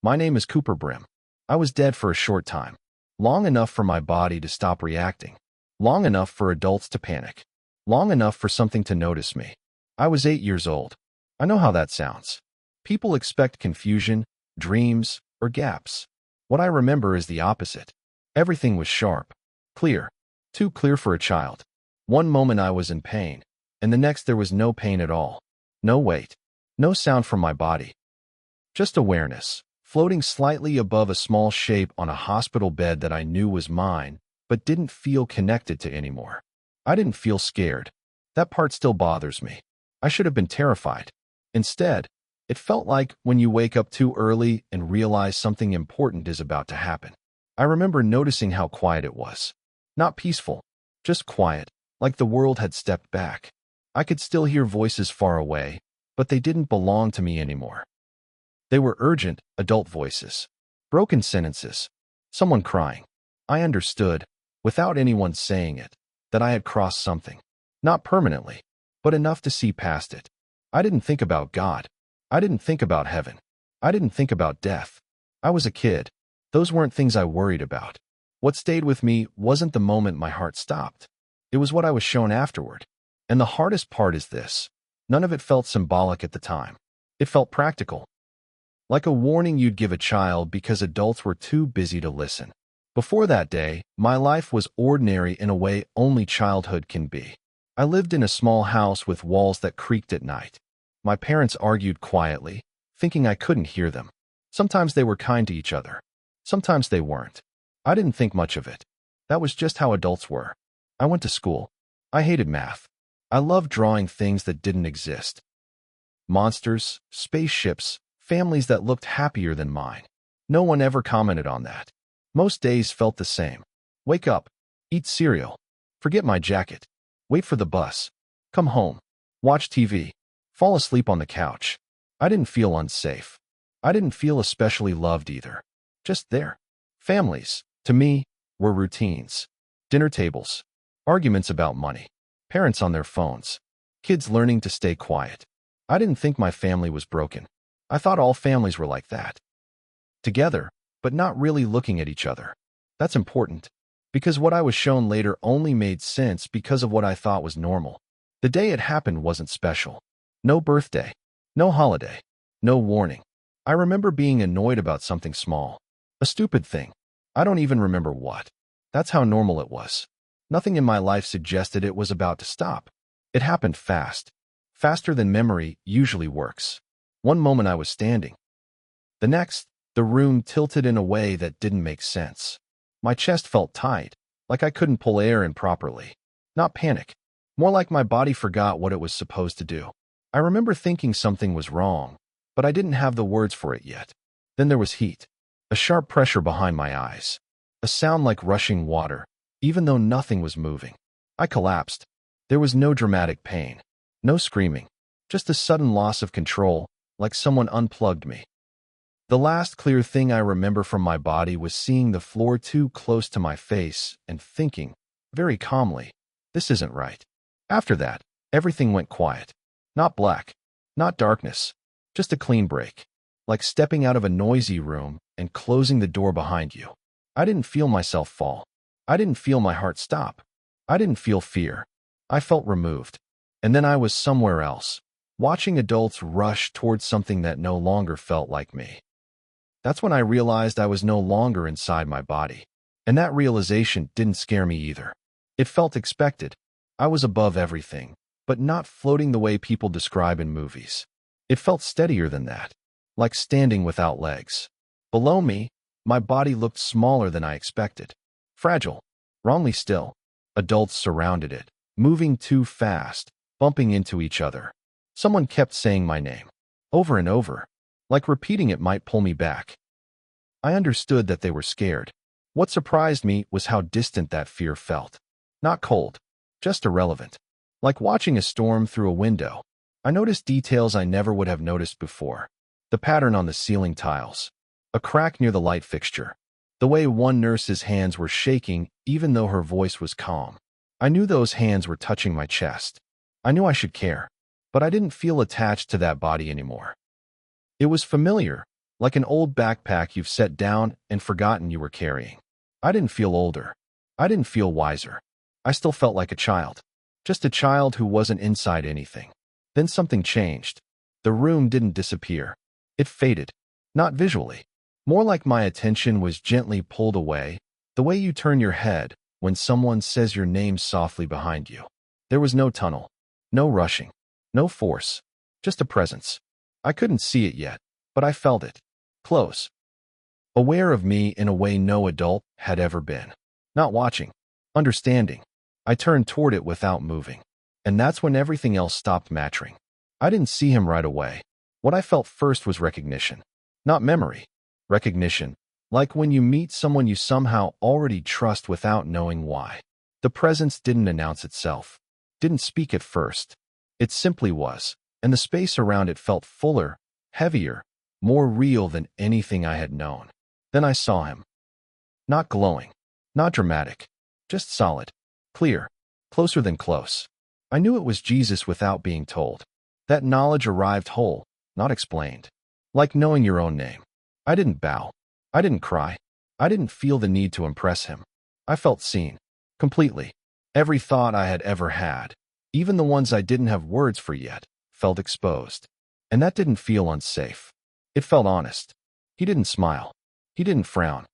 My name is Cooper Brim. I was dead for a short time. Long enough for my body to stop reacting. Long enough for adults to panic. Long enough for something to notice me. I was 8 years old. I know how that sounds. People expect confusion, dreams, or gaps. What I remember is the opposite. Everything was sharp. Clear. Too clear for a child. One moment I was in pain, and the next there was no pain at all. No weight. No sound from my body. Just awareness, floating slightly above a small shape on a hospital bed that I knew was mine, but didn't feel connected to anymore. I didn't feel scared. That part still bothers me. I should have been terrified. Instead, it felt like when you wake up too early and realize something important is about to happen. I remember noticing how quiet it was. Not peaceful, just quiet, like the world had stepped back. I could still hear voices far away, but they didn't belong to me anymore. They were urgent, adult voices. Broken sentences. Someone crying. I understood, without anyone saying it, that I had crossed something. Not permanently, but enough to see past it. I didn't think about God. I didn't think about heaven. I didn't think about death. I was a kid. Those weren't things I worried about. What stayed with me wasn't the moment my heart stopped. It was what I was shown afterward. And the hardest part is this. None of it felt symbolic at the time. It felt practical. Like a warning you'd give a child because adults were too busy to listen. Before that day, my life was ordinary in a way only childhood can be. I lived in a small house with walls that creaked at night. My parents argued quietly, thinking I couldn't hear them. Sometimes they were kind to each other. Sometimes they weren't. I didn't think much of it. That was just how adults were. I went to school. I hated math. I loved drawing things that didn't exist. Monsters, spaceships, families that looked happier than mine. No one ever commented on that. Most days felt the same. Wake up, eat cereal, forget my jacket, wait for the bus, come home, watch TV, fall asleep on the couch. I didn't feel unsafe. I didn't feel especially loved either. Just there. Families, to me, were routines. Dinner tables, arguments about money, parents on their phones, kids learning to stay quiet. I didn't think my family was broken. I thought all families were like that. Together, but not really looking at each other. That's important, because what I was shown later only made sense because of what I thought was normal. The day it happened wasn't special. No birthday, no holiday, no warning. I remember being annoyed about something small. A stupid thing. I don't even remember what. That's how normal it was. Nothing in my life suggested it was about to stop. It happened fast. Faster than memory usually works. One moment I was standing. The next, the room tilted in a way that didn't make sense. My chest felt tight, like I couldn't pull air in properly. Not panic. More like my body forgot what it was supposed to do. I remember thinking something was wrong, but I didn't have the words for it yet. Then there was heat. A sharp pressure behind my eyes. A sound like rushing water, even though nothing was moving. I collapsed. There was no dramatic pain. No screaming. Just a sudden loss of control, like someone unplugged me. The last clear thing I remember from my body was seeing the floor too close to my face and thinking, very calmly, this isn't right. After that, everything went quiet. Not black. Not darkness. Just a clean break. Like stepping out of a noisy room and closing the door behind you. I didn't feel myself fall. I didn't feel my heart stop. I didn't feel fear. I felt removed. And then I was somewhere else, watching adults rush towards something that no longer felt like me. That's when I realized I was no longer inside my body. And that realization didn't scare me either. It felt expected. I was above everything, but not floating the way people describe in movies. It felt steadier than that, like standing without legs. Below me, my body looked smaller than I expected. Fragile, wrongly still. Adults surrounded it, moving too fast, bumping into each other. Someone kept saying my name, over and over, like repeating it might pull me back. I understood that they were scared. What surprised me was how distant that fear felt. Not cold, just irrelevant. Like watching a storm through a window. I noticed details I never would have noticed before. The pattern on the ceiling tiles. A crack near the light fixture. The way one nurse's hands were shaking even though her voice was calm. I knew those hands were touching my chest. I knew I should care, but I didn't feel attached to that body anymore. It was familiar, like an old backpack you've set down and forgotten you were carrying. I didn't feel older. I didn't feel wiser. I still felt like a child. Just a child who wasn't inside anything. Then something changed. The room didn't disappear. It faded. Not visually. More like my attention was gently pulled away, the way you turn your head when someone says your name softly behind you. There was no tunnel. No rushing. No force. Just a presence. I couldn't see it yet, but I felt it. Close. Aware of me in a way no adult had ever been. Not watching. Understanding. I turned toward it without moving. And that's when everything else stopped mattering. I didn't see him right away. What I felt first was recognition. Not memory. Recognition. Like when you meet someone you somehow already trust without knowing why. The presence didn't announce itself. Didn't speak at first. It simply was. And the space around it felt fuller, heavier, more real than anything I had known. Then I saw him. Not glowing. Not dramatic. Just solid. Clear. Closer than close. I knew it was Jesus without being told. That knowledge arrived whole, not explained. Like knowing your own name. I didn't bow. I didn't cry. I didn't feel the need to impress him. I felt seen. Completely. Every thought I had ever had, even the ones I didn't have words for yet, felt exposed. And that didn't feel unsafe. It felt honest. He didn't smile. He didn't frown.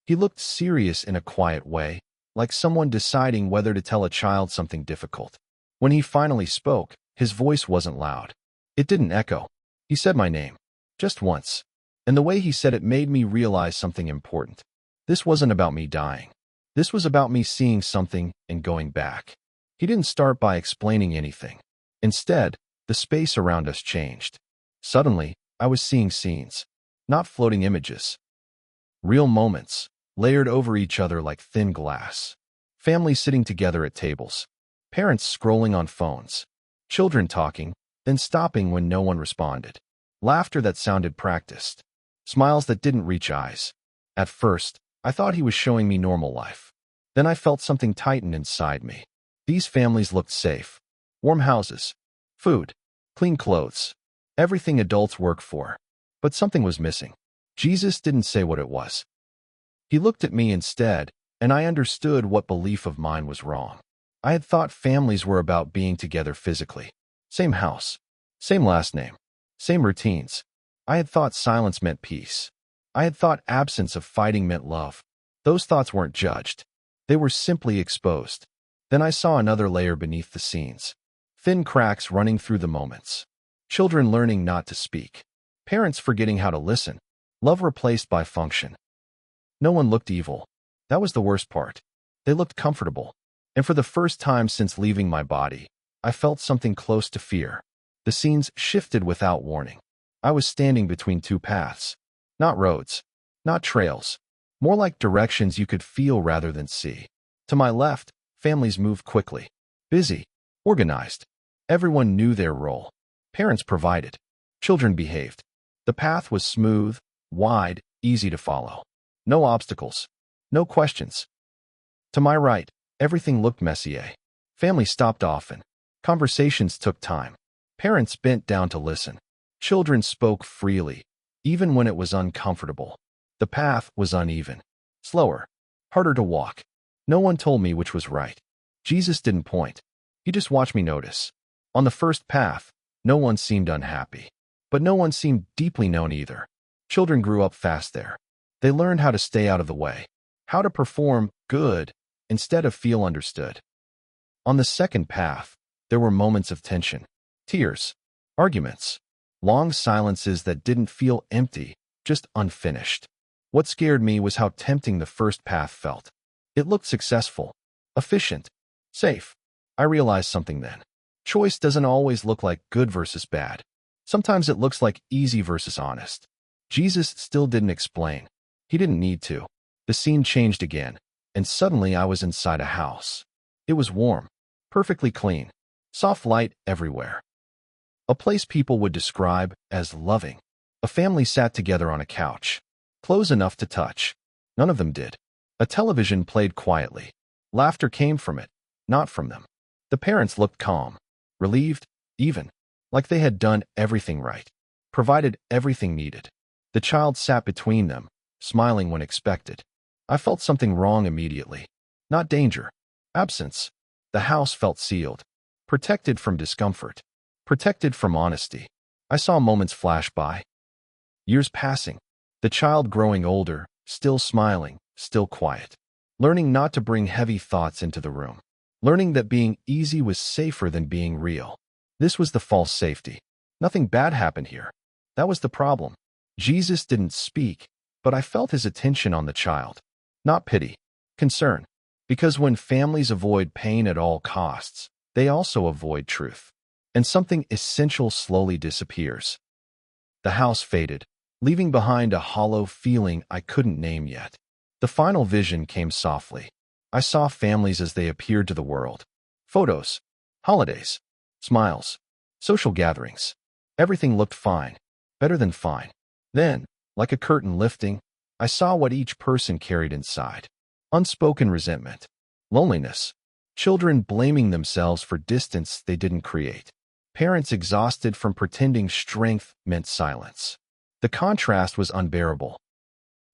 He looked serious in a quiet way, like someone deciding whether to tell a child something difficult. When he finally spoke, his voice wasn't loud. It didn't echo. He said my name. Just once. And the way he said it made me realize something important. This wasn't about me dying. This was about me seeing something and going back. He didn't start by explaining anything. Instead, the space around us changed. Suddenly, I was seeing scenes. Not floating images. Real moments, layered over each other like thin glass. Families sitting together at tables. Parents scrolling on phones. Children talking, then stopping when no one responded. Laughter that sounded practiced. Smiles that didn't reach eyes. At first, I thought he was showing me normal life. Then I felt something tighten inside me. These families looked safe. Warm houses. Food. Clean clothes. Everything adults work for. But something was missing. Jesus didn't say what it was. He looked at me instead, and I understood what belief of mine was wrong. I had thought families were about being together physically. Same house. Same last name. Same routines. I had thought silence meant peace. I had thought absence of fighting meant love. Those thoughts weren't judged. They were simply exposed. Then I saw another layer beneath the scenes. Thin cracks running through the moments. Children learning not to speak. Parents forgetting how to listen. Love replaced by function. No one looked evil. That was the worst part. They looked comfortable. And for the first time since leaving my body, I felt something close to fear. The scenes shifted without warning. I was standing between two paths. Not roads. Not trails. More like directions you could feel rather than see. To my left, families moved quickly. Busy. Organized. Everyone knew their role. Parents provided. Children behaved. The path was smooth, wide, easy to follow. No obstacles. No questions. To my right, everything looked messy. Families stopped often. Conversations took time. Parents bent down to listen. Children spoke freely, even when it was uncomfortable. The path was uneven. Slower. Harder to walk. No one told me which was right. Jesus didn't point. He just watched me notice. On the first path, no one seemed unhappy. But no one seemed deeply known either. Children grew up fast there. They learned how to stay out of the way. How to perform good instead of feel understood. On the second path, there were moments of tension. Tears. Arguments. Long silences that didn't feel empty, just unfinished. What scared me was how tempting the first path felt. It looked successful, efficient, safe. I realized something then. Choice doesn't always look like good versus bad. Sometimes it looks like easy versus honest. Jesus still didn't explain. He didn't need to. The scene changed again, and suddenly I was inside a house. It was warm, perfectly clean, soft light everywhere. A place people would describe as loving. A family sat together on a couch, close enough to touch. None of them did. A television played quietly. Laughter came from it, not from them. The parents looked calm, relieved, even, like they had done everything right, provided everything needed. The child sat between them, smiling when expected. I felt something wrong immediately. Not danger. Absence. The house felt sealed. Protected from discomfort. Protected from honesty. I saw moments flash by. Years passing. The child growing older, still smiling, still quiet. Learning not to bring heavy thoughts into the room. Learning that being easy was safer than being real. This was the false safety. Nothing bad happened here. That was the problem. Jesus didn't speak, but I felt his attention on the child. Not pity. Concern. Because when families avoid pain at all costs, they also avoid truth. And something essential slowly disappears. The house faded, leaving behind a hollow feeling I couldn't name yet. The final vision came softly. I saw families as they appeared to the world. Photos. Holidays. Smiles. Social gatherings. Everything looked fine. Better than fine. Then, like a curtain lifting, I saw what each person carried inside. Unspoken resentment. Loneliness. Children blaming themselves for distance they didn't create. Parents exhausted from pretending strength meant silence. The contrast was unbearable.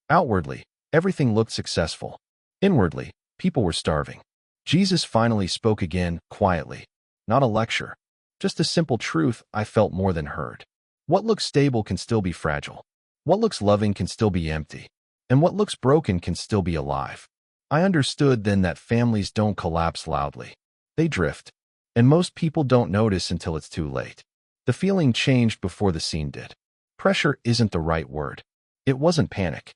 Outwardly, everything looked successful. Inwardly, people were starving. Jesus finally spoke again, quietly. Not a lecture. Just a simple truth I felt more than heard. What looks stable can still be fragile. What looks loving can still be empty. And what looks broken can still be alive. I understood then that families don't collapse loudly. They drift. And most people don't notice until it's too late. The feeling changed before the scene did. Pressure isn't the right word. It wasn't panic.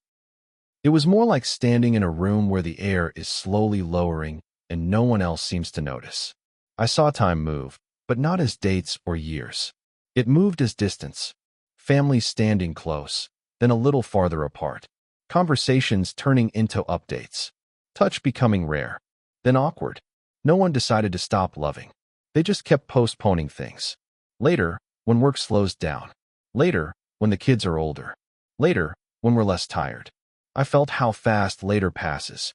It was more like standing in a room where the air is slowly lowering and no one else seems to notice. I saw time move, but not as dates or years. It moved as distance. Families standing close, then a little farther apart. Conversations turning into updates. Touch becoming rare, then awkward. No one decided to stop loving. They just kept postponing things. Later, when work slows down. Later, when the kids are older. Later, when we're less tired. I felt how fast later passes.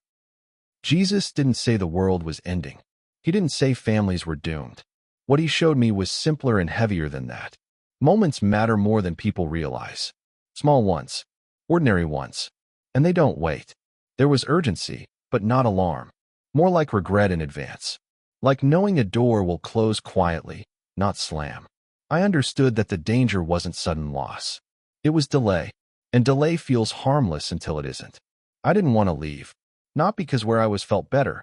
Jesus didn't say the world was ending. He didn't say families were doomed. What he showed me was simpler and heavier than that. Moments matter more than people realize. Small ones. Ordinary ones. And they don't wait. There was urgency, but not alarm. More like regret in advance. Like knowing a door will close quietly, not slam. I understood that the danger wasn't sudden loss. It was delay. And delay feels harmless until it isn't. I didn't want to leave. Not because where I was felt better.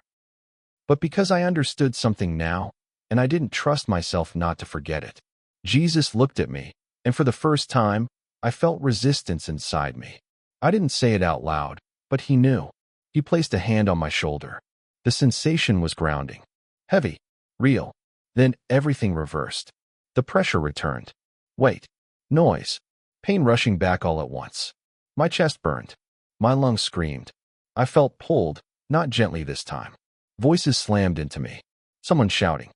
But because I understood something now, and I didn't trust myself not to forget it. Jesus looked at me, and for the first time, I felt resistance inside me. I didn't say it out loud, but he knew. He placed a hand on my shoulder. The sensation was grounding. Heavy. Real. Then everything reversed. The pressure returned. Weight. Noise. Pain rushing back all at once. My chest burned. My lungs screamed. I felt pulled, not gently this time. Voices slammed into me. Someone shouting.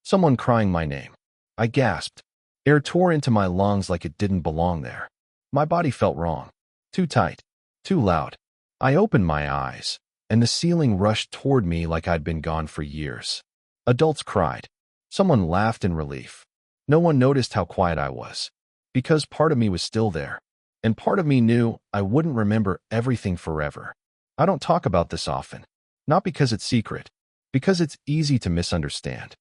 Someone crying my name. I gasped. Air tore into my lungs like it didn't belong there. My body felt wrong. Too tight. Too loud. I opened my eyes, and the ceiling rushed toward me like I'd been gone for years. Adults cried. Someone laughed in relief. No one noticed how quiet I was. Because part of me was still there. And part of me knew I wouldn't remember everything forever. I don't talk about this often. Not because it's secret. Because it's easy to misunderstand.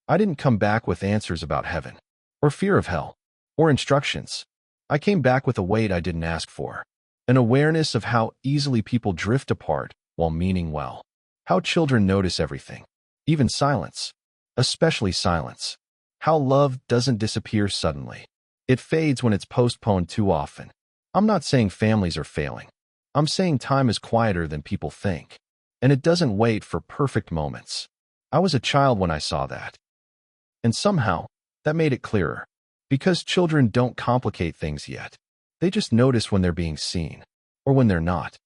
I didn't come back with answers about heaven. Or fear of hell. Or instructions. I came back with a weight I didn't ask for. An awareness of how easily people drift apart while meaning well. How children notice everything. Even silence. Especially silence. How love doesn't disappear suddenly. It fades when it's postponed too often. I'm not saying families are failing. I'm saying time is quieter than people think. And it doesn't wait for perfect moments. I was a child when I saw that. And somehow, that made it clearer. Because children don't complicate things yet. They just notice when they're being seen. Or when they're not.